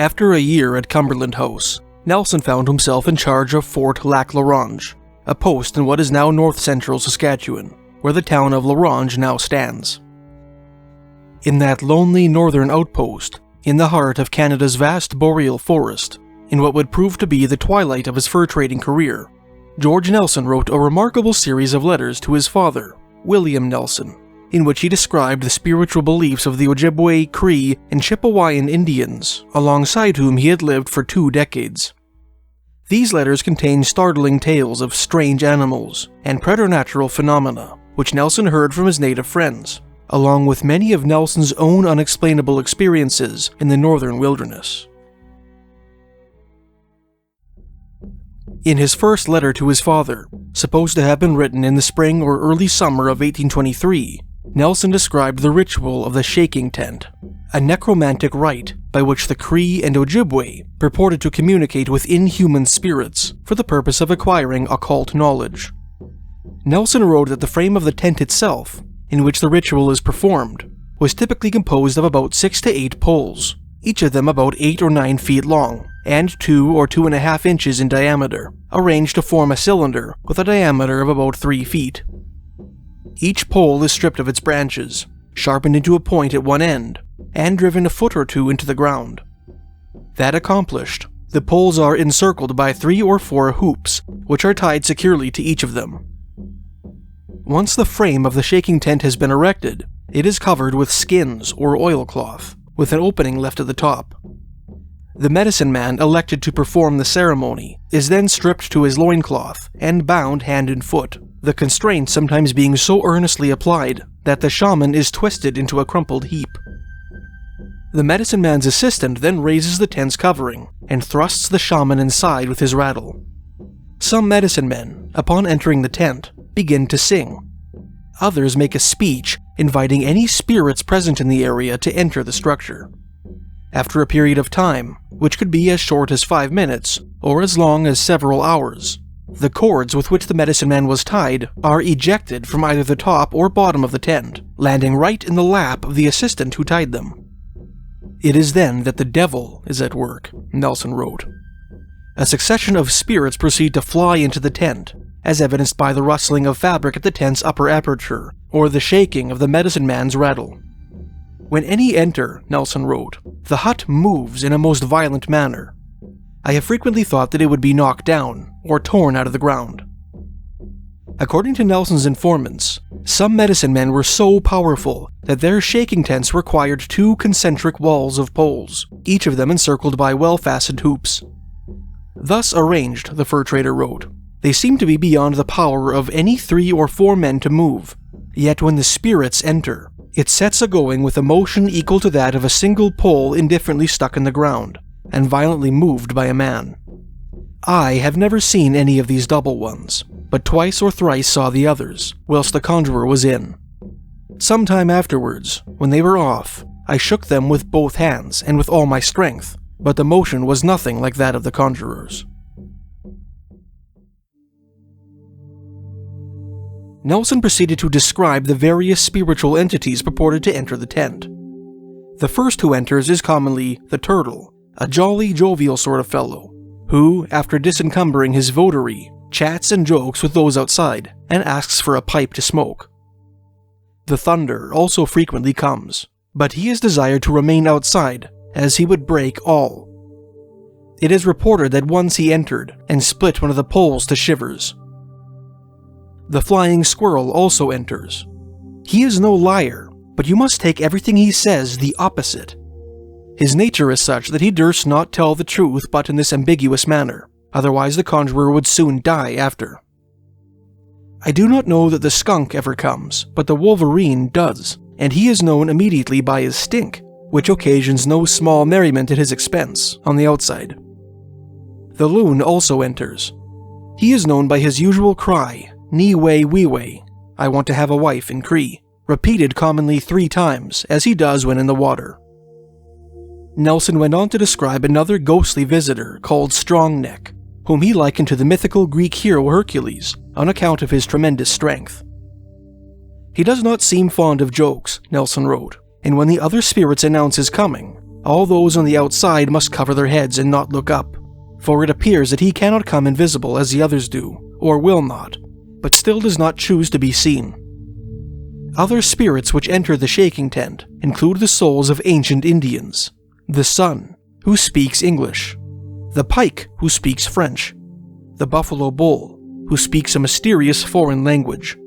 After a year at Cumberland House, Nelson found himself in charge of Fort Lac La Ronge, a post in what is now north-central Saskatchewan, where the town of La Ronge now stands. In that lonely northern outpost, in the heart of Canada's vast boreal forest, in what would prove to be the twilight of his fur-trading career, George Nelson wrote a remarkable series of letters to his father, William Nelson, in which he described the spiritual beliefs of the Ojibwe, Cree, and Chippewayan Indians, alongside whom he had lived for 2 decades. These letters contain startling tales of strange animals and preternatural phenomena, which Nelson heard from his native friends, along with many of Nelson's own unexplainable experiences in the northern wilderness. In his first letter to his father, supposed to have been written in the spring or early summer of 1823, Nelson described the ritual of the shaking tent, a necromantic rite by which the Cree and Ojibwe purported to communicate with inhuman spirits for the purpose of acquiring occult knowledge. Nelson wrote that the frame of the tent itself, in which the ritual is performed, was typically composed of about 6 to 8 poles, each of them about 8 or 9 feet long, and 2 or 2.5 inches in diameter, arranged to form a cylinder with a diameter of about 3 feet. Each pole is stripped of its branches, sharpened into a point at one end, and driven a foot or 2 into the ground. That accomplished, the poles are encircled by 3 or 4 hoops, which are tied securely to each of them. Once the frame of the shaking tent has been erected, it is covered with skins or oilcloth, with an opening left at the top. The medicine man elected to perform the ceremony is then stripped to his loincloth and bound hand and foot, the constraint sometimes being so earnestly applied that the shaman is twisted into a crumpled heap. The medicine man's assistant then raises the tent's covering and thrusts the shaman inside with his rattle. Some medicine men, upon entering the tent, begin to sing. Others make a speech inviting any spirits present in the area to enter the structure. After a period of time, which could be as short as 5 minutes or as long as several hours, the cords with which the medicine man was tied are ejected from either the top or bottom of the tent, landing right in the lap of the assistant who tied them. It is then that the devil is at work, Nelson wrote. A succession of spirits proceed to fly into the tent, as evidenced by the rustling of fabric at the tent's upper aperture, or the shaking of the medicine man's rattle. When any enter, Nelson wrote, the hut moves in a most violent manner. I have frequently thought that it would be knocked down, or torn out of the ground. According to Nelson's informants, some medicine men were so powerful that their shaking tents required 2 concentric walls of poles, each of them encircled by well-fastened hoops. Thus arranged, the fur trader wrote, they seem to be beyond the power of any 3 or 4 men to move, yet when the spirits enter, it sets a-going with a motion equal to that of a single pole indifferently stuck in the ground, and violently moved by a man. I have never seen any of these double ones, but twice or thrice saw the others, whilst the conjurer was in. Some time afterwards, when they were off, I shook them with both hands and with all my strength, but the motion was nothing like that of the conjurers. Nelson proceeded to describe the various spiritual entities purported to enter the tent. The first who enters is commonly the turtle, a jolly, jovial sort of fellow, who, after disencumbering his votary, chats and jokes with those outside, and asks for a pipe to smoke. The thunder also frequently comes, but he is desired to remain outside, as he would break all. It is reported that once he entered and split one of the poles to shivers. The flying squirrel also enters. He is no liar, but you must take everything he says the opposite. His nature is such that he durst not tell the truth but in this ambiguous manner, otherwise the conjurer would soon die after. I do not know that the skunk ever comes, but the wolverine does, and he is known immediately by his stink, which occasions no small merriment at his expense on the outside. The loon also enters. He is known by his usual cry, Ni-way, wee-way, I want to have a wife in Cree, repeated commonly 3 times, as he does when in the water. Nelson went on to describe another ghostly visitor called Strongneck, whom he likened to the mythical Greek hero Hercules on account of his tremendous strength. He does not seem fond of jokes, Nelson wrote, and when the other spirits announce his coming, All those on the outside must cover their heads and not look up, for it appears that he cannot come invisible as the others do, or will not, but still does not choose to be seen. Other spirits which enter the shaking tent include the souls of ancient Indians, the sun, who speaks English, the pike, who speaks French, the buffalo bull, who speaks a mysterious foreign language,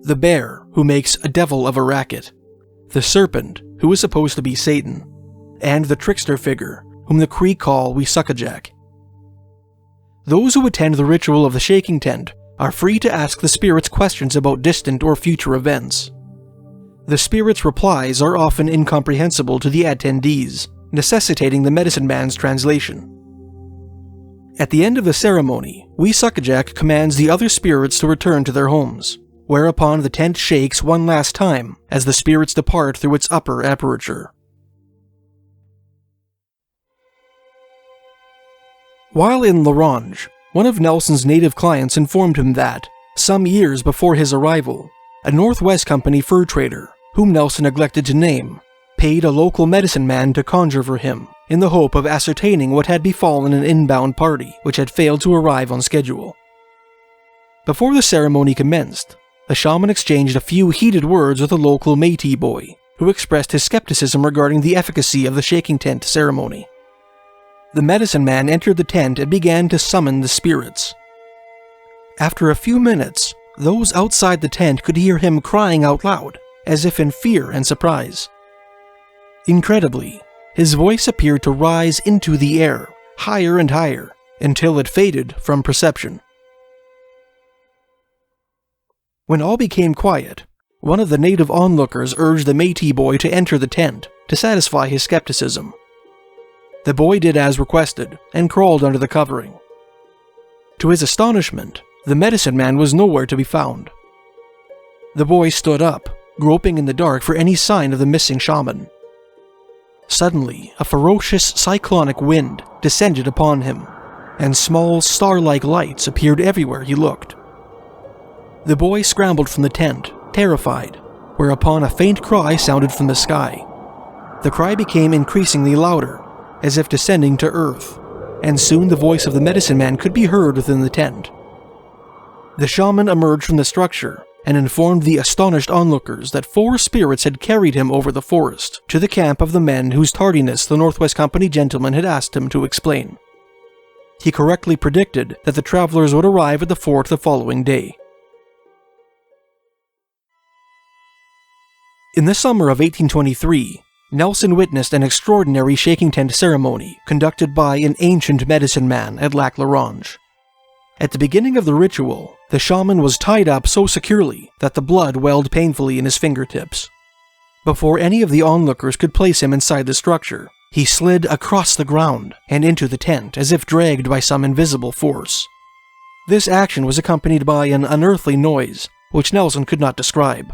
the bear, who makes a devil of a racket, the serpent, who is supposed to be Satan, and the trickster figure, whom the Cree call Scugog. Those who attend the ritual of the shaking tent are free to ask the spirits questions about distant or future events. The spirits' replies are often incomprehensible to the attendees, necessitating the medicine man's translation. At the end of the ceremony, Scugog commands the other spirits to return to their homes, whereupon the tent shakes one last time as the spirits depart through its upper aperture. While in La Ronge, one of Nelson's native clients informed him that, some years before his arrival, a Northwest Company fur trader, whom Nelson neglected to name, paid a local medicine man to conjure for him, in the hope of ascertaining what had befallen an inbound party which had failed to arrive on schedule. Before the ceremony commenced, the shaman exchanged a few heated words with a local Métis boy, who expressed his skepticism regarding the efficacy of the shaking tent ceremony. The medicine man entered the tent and began to summon the spirits. After a few minutes, those outside the tent could hear him crying out loud, as if in fear and surprise. Incredibly, his voice appeared to rise into the air, higher and higher, until it faded from perception. When all became quiet, one of the native onlookers urged the Métis boy to enter the tent to satisfy his skepticism. The boy did as requested and crawled under the covering. To his astonishment, the medicine man was nowhere to be found. The boy stood up, groping in the dark for any sign of the missing shaman. Suddenly, a ferocious cyclonic wind descended upon him, and small star-like lights appeared everywhere he looked. The boy scrambled from the tent, terrified, whereupon a faint cry sounded from the sky. The cry became increasingly louder, as if descending to earth, and soon the voice of the medicine man could be heard within the tent. The shaman emerged from the structure and informed the astonished onlookers that 4 spirits had carried him over the forest to the camp of the men whose tardiness the Northwest Company gentleman had asked him to explain. He correctly predicted that the travelers would arrive at the fort the following day. In the summer of 1823, Nelson witnessed an extraordinary shaking tent ceremony conducted by an ancient medicine man at Lac La Ronge. At the beginning of the ritual, the shaman was tied up so securely that the blood welled painfully in his fingertips. Before any of the onlookers could place him inside the structure, he slid across the ground and into the tent as if dragged by some invisible force. This action was accompanied by an unearthly noise, which Nelson could not describe.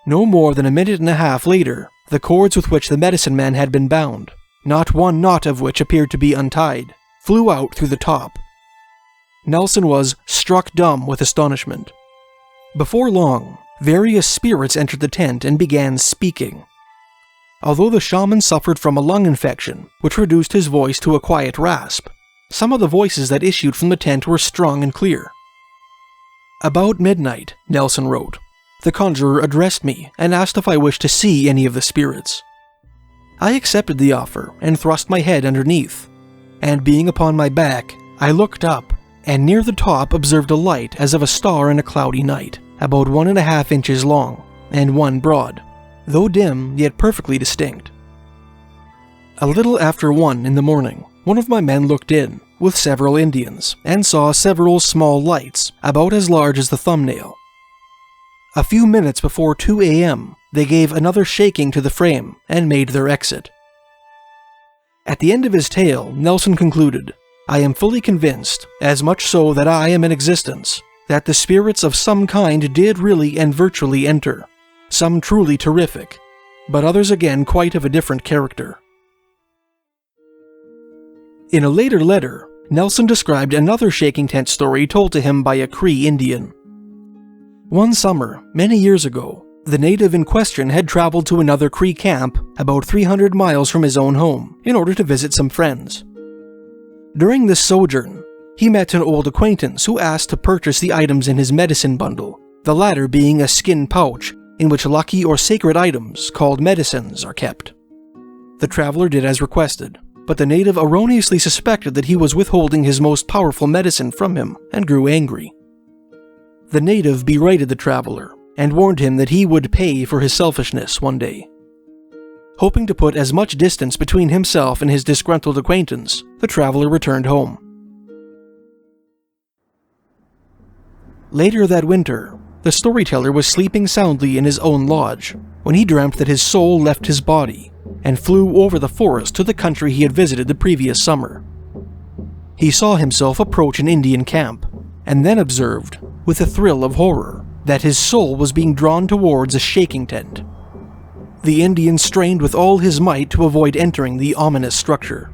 No more than a minute and a half later, the cords with which the medicine man had been bound, not one knot of which appeared to be untied, flew out through the top. Nelson was struck dumb with astonishment. Before long, various spirits entered the tent and began speaking. Although the shaman suffered from a lung infection, which reduced his voice to a quiet rasp, some of the voices that issued from the tent were strong and clear. About midnight, Nelson wrote, the conjurer addressed me and asked if I wished to see any of the spirits. I accepted the offer and thrust my head underneath, and being upon my back, I looked up and near the top observed a light as of a star in a cloudy night, about 1.5 inches long and 1 broad, though dim yet perfectly distinct. A little after 1 in the morning, one of my men looked in, with several Indians, and saw several small lights about as large as the thumbnail. A few minutes before 2 a.m., they gave another shaking to the frame and made their exit. At the end of his tale, Nelson concluded, I am fully convinced, as much so that I am in existence, that the spirits of some kind did really and virtually enter, some truly terrific, but others again quite of a different character. In a later letter, Nelson described another shaking tent story told to him by a Cree Indian. One summer, many years ago, The native in question had traveled to another Cree camp about 300 miles from his own home in order to visit some friends. During this sojourn, he met an old acquaintance who asked to purchase the items in his medicine bundle, the latter being a skin pouch in which lucky or sacred items called medicines are kept. The traveler did as requested, but the native erroneously suspected that he was withholding his most powerful medicine from him and grew angry. The native berated the traveler and warned him that he would pay for his selfishness one day. Hoping to put as much distance between himself and his disgruntled acquaintance, the traveler returned home. Later that winter, the storyteller was sleeping soundly in his own lodge when he dreamt that his soul left his body and flew over the forest to the country he had visited the previous summer. He saw himself approach an Indian camp and then observed, with a thrill of horror, that his soul was being drawn towards a shaking tent. The Indian strained with all his might to avoid entering the ominous structure.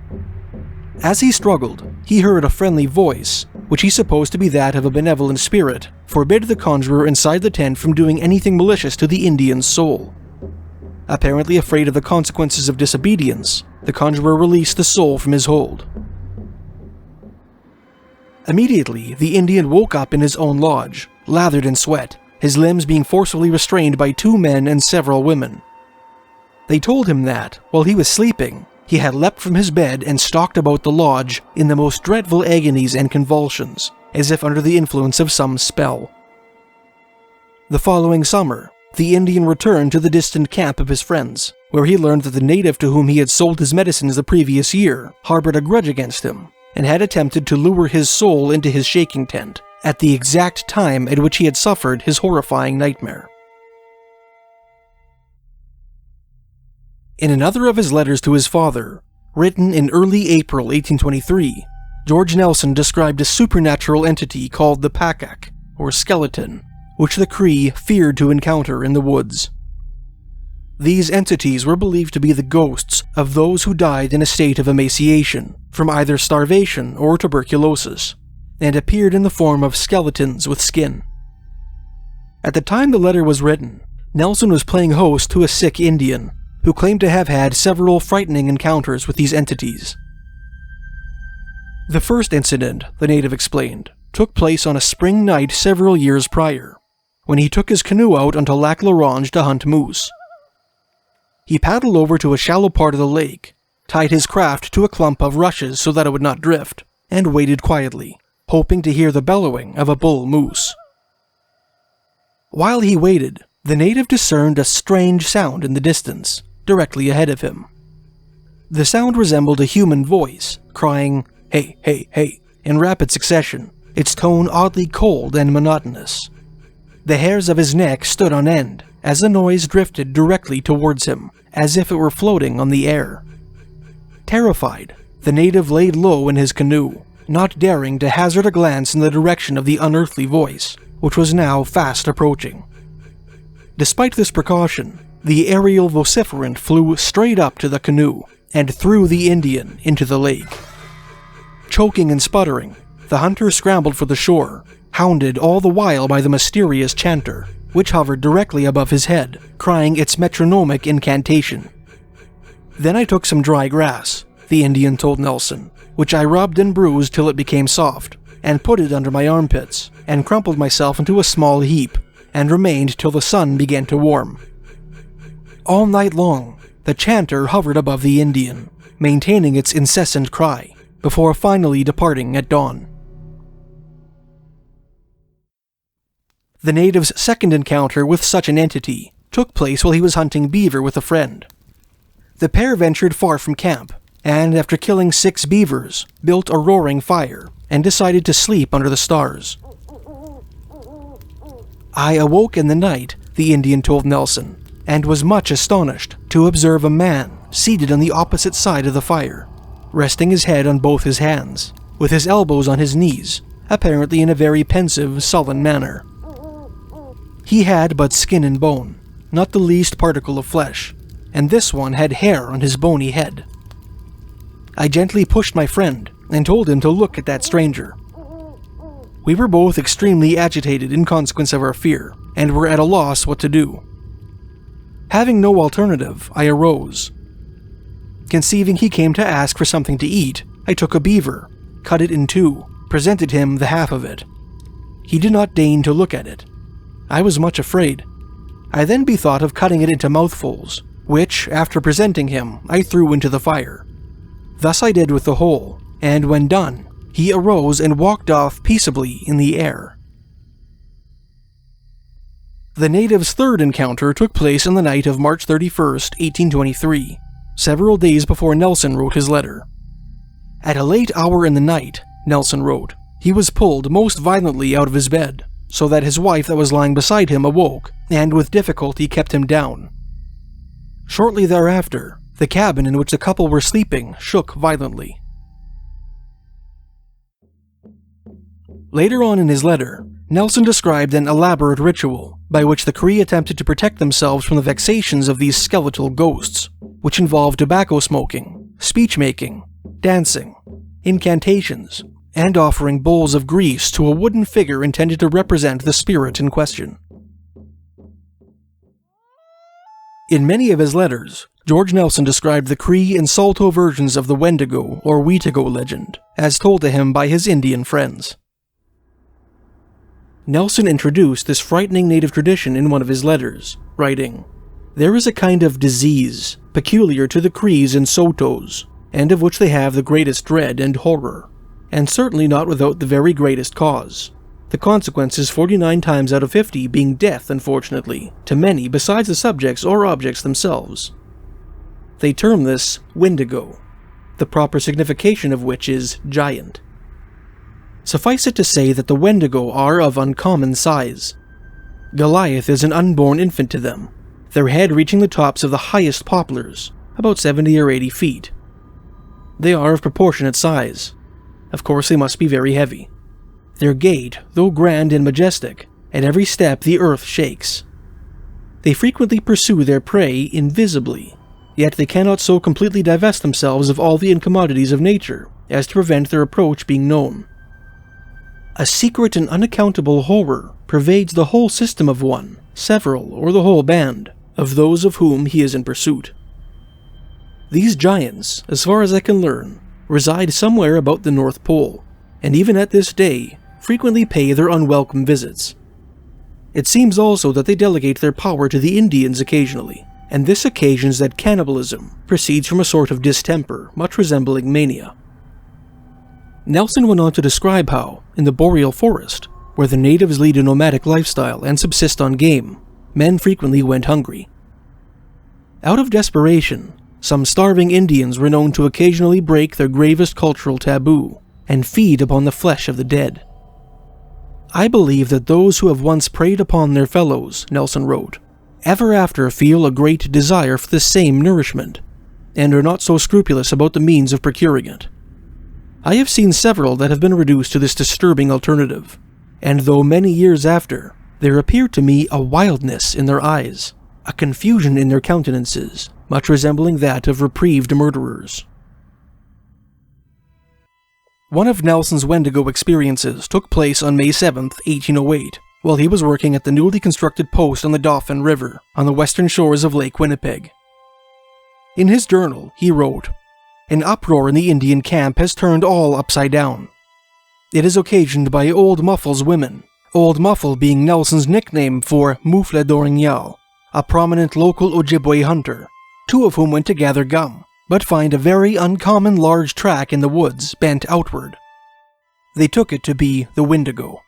As he struggled, he heard a friendly voice, which he supposed to be that of a benevolent spirit, forbid the conjurer inside the tent from doing anything malicious to the Indian's soul. Apparently afraid of the consequences of disobedience, the conjurer released the soul from his hold. Immediately, the Indian woke up in his own lodge, lathered in sweat, his limbs being forcefully restrained by 2 men and several women. They told him that, while he was sleeping, he had leapt from his bed and stalked about the lodge in the most dreadful agonies and convulsions, as if under the influence of some spell. The following summer, the Indian returned to the distant camp of his friends, where he learned that the native to whom he had sold his medicines the previous year harbored a grudge against him, and had attempted to lure his soul into his shaking tent, at the exact time at which he had suffered his horrifying nightmare. In another of his letters to his father, written in early April 1823, George Nelson described a supernatural entity called the Pah-kak, or skeleton, which the Cree feared to encounter in the woods. These entities were believed to be the ghosts of those who died in a state of emaciation, from either starvation or tuberculosis, and appeared in the form of skeletons with skin. At the time the letter was written, Nelson was playing host to a sick Indian, who claimed to have had several frightening encounters with these entities. The first incident, the native explained, took place on a spring night several years prior, when he took his canoe out onto Lac La Ronge to hunt moose. He paddled over to a shallow part of the lake, tied his craft to a clump of rushes so that it would not drift, and waited quietly, hoping to hear the bellowing of a bull moose. While he waited, the native discerned a strange sound in the distance, directly ahead of him. The sound resembled a human voice, crying, "Hey, hey, hey," in rapid succession, its tone oddly cold and monotonous. The hairs of his neck stood on end as the noise drifted directly towards him, as if it were floating on the air. Terrified, the native laid low in his canoe, not daring to hazard a glance in the direction of the unearthly voice, which was now fast approaching. Despite this precaution, the aerial vociferant flew straight up to the canoe and threw the Indian into the lake. Choking and sputtering, the hunter scrambled for the shore, hounded all the while by the mysterious chanter, which hovered directly above his head, crying its metronomic incantation. "Then I took some dry grass," the Indian told Nelson, "which I rubbed and bruised till it became soft, and put it under my armpits, and crumpled myself into a small heap, and remained till the sun began to warm." All night long, the chanter hovered above the Indian, maintaining its incessant cry, before finally departing at dawn. The native's second encounter with such an entity took place while he was hunting beaver with a friend. The pair ventured far from camp, and after killing 6 beavers, built a roaring fire, and decided to sleep under the stars. "I awoke in the night," the Indian told Nelson, "and was much astonished to observe a man seated on the opposite side of the fire, resting his head on both his hands, with his elbows on his knees, apparently in a very pensive, sullen manner. He had but skin and bone, not the least particle of flesh, and this one had hair on his bony head. I gently pushed my friend and told him to look at that stranger. We were both extremely agitated in consequence of our fear, and were at a loss what to do. Having no alternative, I arose. Conceiving he came to ask for something to eat, I took a beaver, cut it in two, presented him the half of it. He did not deign to look at it. I was much afraid. I then bethought of cutting it into mouthfuls, which, after presenting him, I threw into the fire. Thus I did with the whole, and when done, he arose and walked off peaceably in the air. The native's third encounter took place on the night of March 31st, 1823, several days before Nelson wrote his letter. At a late hour in the night, Nelson wrote, he was pulled most violently out of his bed, so that his wife that was lying beside him awoke, and with difficulty kept him down. Shortly thereafter, the cabin in which the couple were sleeping shook violently. Later on in his letter, Nelson described an elaborate ritual by which the Cree attempted to protect themselves from the vexations of these skeletal ghosts, which involved tobacco smoking, speech-making, dancing, incantations, and offering bowls of grease to a wooden figure intended to represent the spirit in question. In many of his letters, George Nelson described the Cree and Saulteaux versions of the Wendigo or Windigo legend, as told to him by his Indian friends. Nelson introduced this frightening native tradition in one of his letters, writing, "There is a kind of disease, peculiar to the Crees and Saulteaux, and of which they have the greatest dread and horror, and certainly not without the very greatest cause. The consequences 49 times out of 50 being death, unfortunately, to many besides the subjects or objects themselves. They term this Windigo, the proper signification of which is giant. Suffice it to say that the Wendigo are of uncommon size. Goliath is an unborn infant to them, their head reaching the tops of the highest poplars, about 70 or 80 feet. They are of proportionate size. Of course they must be very heavy. Their gait, though grand and majestic, at every step the earth shakes. They frequently pursue their prey invisibly, yet they cannot so completely divest themselves of all the incommodities of nature as to prevent their approach being known. A secret and unaccountable horror pervades the whole system of one, several, or the whole band, of those of whom he is in pursuit. These giants, as far as I can learn, reside somewhere about the North Pole, and even at this day, frequently pay their unwelcome visits. It seems also that they delegate their power to the Indians occasionally, and this occasions that cannibalism proceeds from a sort of distemper, much resembling mania. Nelson went on to describe how, in the boreal forest, where the natives lead a nomadic lifestyle and subsist on game, men frequently went hungry. Out of desperation, some starving Indians were known to occasionally break their gravest cultural taboo and feed upon the flesh of the dead. I believe that those who have once preyed upon their fellows, Nelson wrote, ever after feel a great desire for the same nourishment, and are not so scrupulous about the means of procuring it. I have seen several that have been reduced to this disturbing alternative, and though many years after, there appeared to me a wildness in their eyes, a confusion in their countenances, much resembling that of reprieved murderers. One of Nelson's Wendigo experiences took place on May 7, 1808, while he was working at the newly constructed post on the Dauphin River, on the western shores of Lake Winnipeg. In his journal, he wrote, "An uproar in the Indian camp has turned all upside down. It is occasioned by Old Muffle's women, Old Muffle being Nelson's nickname for Moufle d'Orignal, a prominent local Ojibwe hunter, two of whom went to gather gum, but find a very uncommon large track in the woods bent outward. They took it to be the Windigo."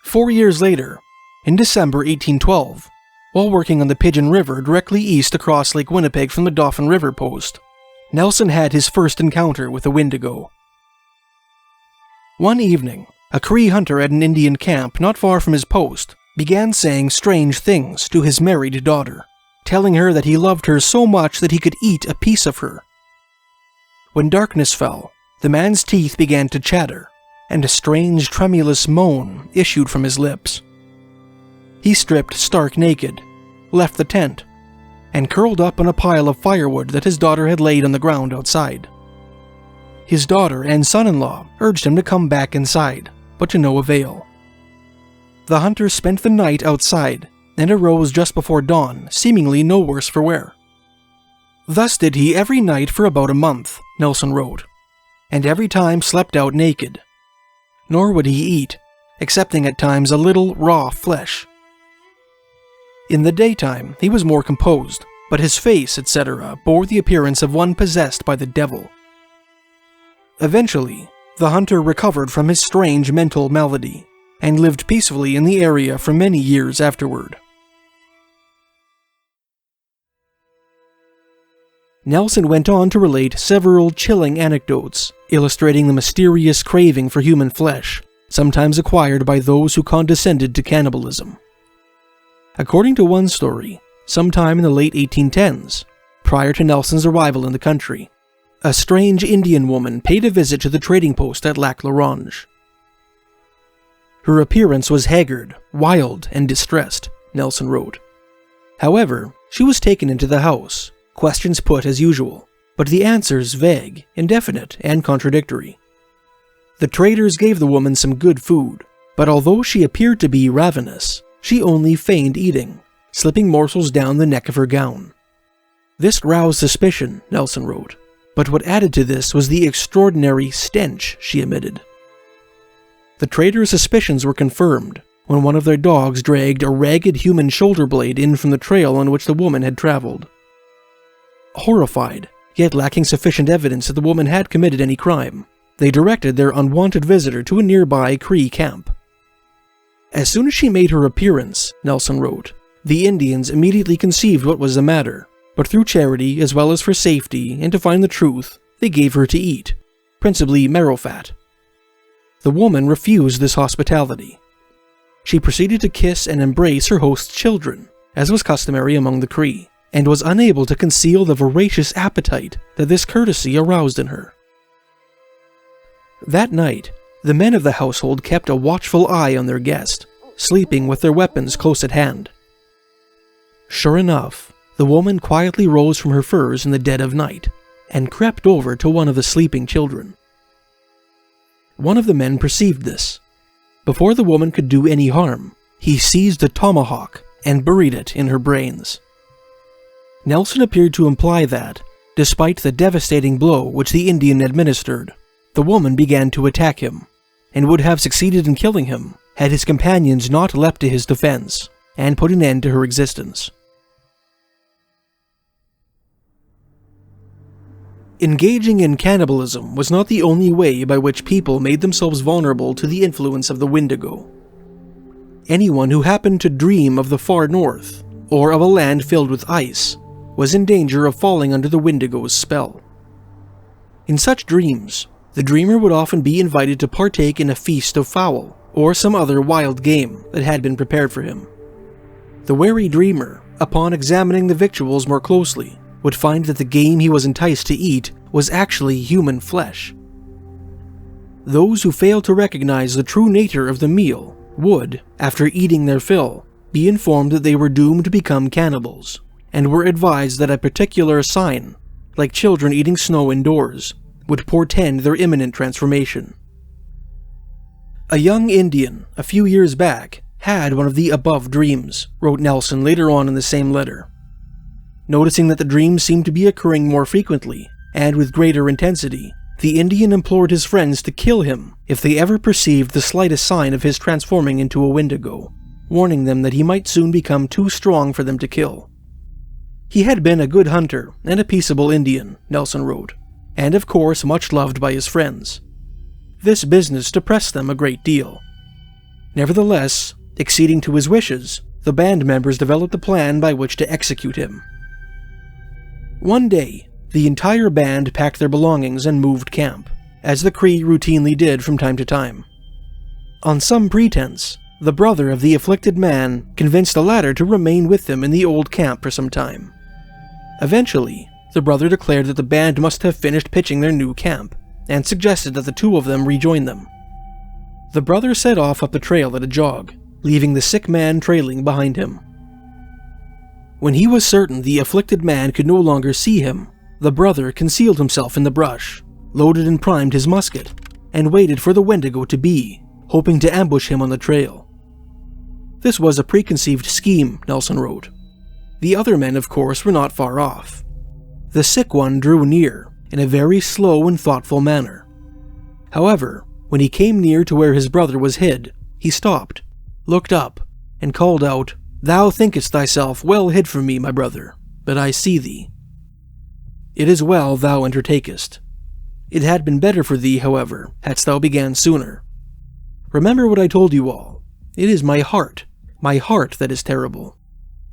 4 years later, in December 1812, while working on the Pigeon River directly east across Lake Winnipeg from the Dauphin River post, Nelson had his first encounter with a Windigo. One evening, a Cree hunter at an Indian camp not far from his post began saying strange things to his married daughter, telling her that he loved her so much that he could eat a piece of her. When darkness fell, the man's teeth began to chatter, and a strange tremulous moan issued from his lips. He stripped stark naked, left the tent, and curled up on a pile of firewood that his daughter had laid on the ground outside. His daughter and son-in-law urged him to come back inside, but to no avail. The hunter spent the night outside, and arose just before dawn, seemingly no worse for wear. Thus did he every night for about a month, Nelson wrote, and every time slept out naked. Nor would he eat, excepting at times a little raw flesh. In the daytime, he was more composed, but his face, etc., bore the appearance of one possessed by the devil. Eventually, the hunter recovered from his strange mental malady, and lived peacefully in the area for many years afterward. Nelson went on to relate several chilling anecdotes, illustrating the mysterious craving for human flesh, sometimes acquired by those who condescended to cannibalism. According to one story, sometime in the late 1810s, prior to Nelson's arrival in the country, a strange Indian woman paid a visit to the trading post at Lac La Ronge. Her appearance was haggard, wild, and distressed, Nelson wrote. However, she was taken into the house, questions put as usual, but the answers vague, indefinite, and contradictory. The traders gave the woman some good food, but although she appeared to be ravenous, she only feigned eating, slipping morsels down the neck of her gown. This roused suspicion, Nelson wrote, but what added to this was the extraordinary stench she emitted. The traders' suspicions were confirmed when one of their dogs dragged a ragged human shoulder blade in from the trail on which the woman had traveled. Horrified, yet lacking sufficient evidence that the woman had committed any crime, they directed their unwanted visitor to a nearby Cree camp. As soon as she made her appearance, Nelson wrote, the Indians immediately conceived what was the matter, but through charity as well as for safety and to find the truth, they gave her to eat, principally marrow fat. The woman refused this hospitality. She proceeded to kiss and embrace her host's children, as was customary among the Cree, and was unable to conceal the voracious appetite that this courtesy aroused in her. That night, the men of the household kept a watchful eye on their guest, sleeping with their weapons close at hand. Sure enough, the woman quietly rose from her furs in the dead of night, and crept over to one of the sleeping children. One of the men perceived this. Before the woman could do any harm, he seized a tomahawk and buried it in her brains. Nelson appeared to imply that, despite the devastating blow which the Indian administered, the woman began to attack him, and would have succeeded in killing him had his companions not leapt to his defense and put an end to her existence. Engaging in cannibalism was not the only way by which people made themselves vulnerable to the influence of the Windigo. Anyone who happened to dream of the far north, or of a land filled with ice, was in danger of falling under the Windigo's spell. In such dreams, the dreamer would often be invited to partake in a feast of fowl, or some other wild game that had been prepared for him. The wary dreamer, upon examining the victuals more closely, would find that the game he was enticed to eat was actually human flesh. Those who failed to recognize the true nature of the meal would, after eating their fill, be informed that they were doomed to become cannibals, and were advised that a particular sign, like children eating snow indoors, would portend their imminent transformation. A young Indian, a few years back, had one of the above dreams, wrote Nelson later on in the same letter. Noticing that the dreams seemed to be occurring more frequently, and with greater intensity, the Indian implored his friends to kill him if they ever perceived the slightest sign of his transforming into a Windigo, warning them that he might soon become too strong for them to kill. He had been a good hunter and a peaceable Indian, Nelson wrote, and of course much loved by his friends. This business depressed them a great deal. Nevertheless, acceding to his wishes, the band members developed a plan by which to execute him. One day, the entire band packed their belongings and moved camp, as the Cree routinely did from time to time. On some pretense, the brother of the afflicted man convinced the latter to remain with them in the old camp for some time. Eventually, the brother declared that the band must have finished pitching their new camp, and suggested that the two of them rejoin them. The brother set off up the trail at a jog, leaving the sick man trailing behind him. When he was certain the afflicted man could no longer see him, the brother concealed himself in the brush, loaded and primed his musket, and waited for the Wendigo to be, hoping to ambush him on the trail. This was a preconceived scheme, Nelson wrote. The other men, of course, were not far off. The sick one drew near, in a very slow and thoughtful manner. However, when he came near to where his brother was hid, he stopped, looked up, and called out, "Thou thinkest thyself well hid from me, my brother, but I see thee. It is well thou undertakest. It had been better for thee, however, hadst thou began sooner. Remember what I told you all. It is my heart that is terrible.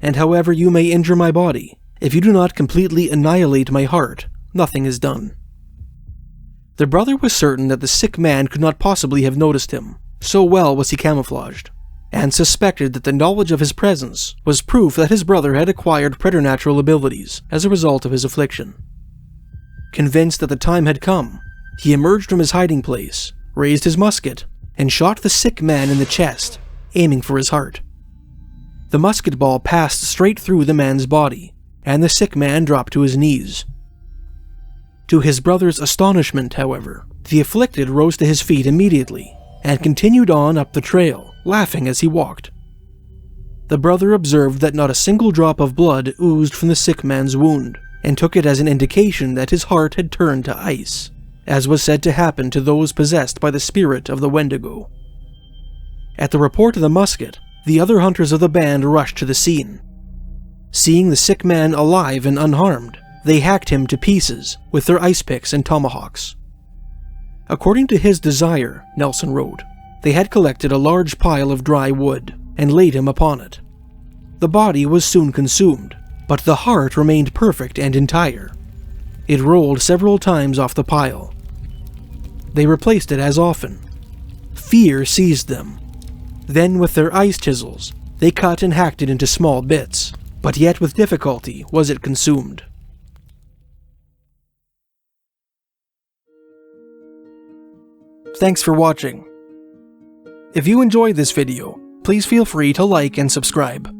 And however you may injure my body, if you do not completely annihilate my heart, nothing is done." The brother was certain that the sick man could not possibly have noticed him, so well was he camouflaged, and suspected that the knowledge of his presence was proof that his brother had acquired preternatural abilities as a result of his affliction. Convinced that the time had come, he emerged from his hiding place, raised his musket, and shot the sick man in the chest, aiming for his heart. The musket ball passed straight through the man's body, and the sick man dropped to his knees. To his brother's astonishment, however, the afflicted rose to his feet immediately, and continued on up the trail, laughing as he walked. The brother observed that not a single drop of blood oozed from the sick man's wound, and took it as an indication that his heart had turned to ice, as was said to happen to those possessed by the spirit of the Wendigo. At the report of the musket, the other hunters of the band rushed to the scene. Seeing the sick man alive and unharmed, they hacked him to pieces with their ice picks and tomahawks. According to his desire, Nelson wrote, they had collected a large pile of dry wood and laid him upon it. The body was soon consumed, but the heart remained perfect and entire. It rolled several times off the pile. They replaced it as often. Fear seized them. Then with their ice chisels, they cut and hacked it into small bits, but yet with difficulty was it consumed. Thanks for watching. If you enjoyed this video, please feel free to like and subscribe.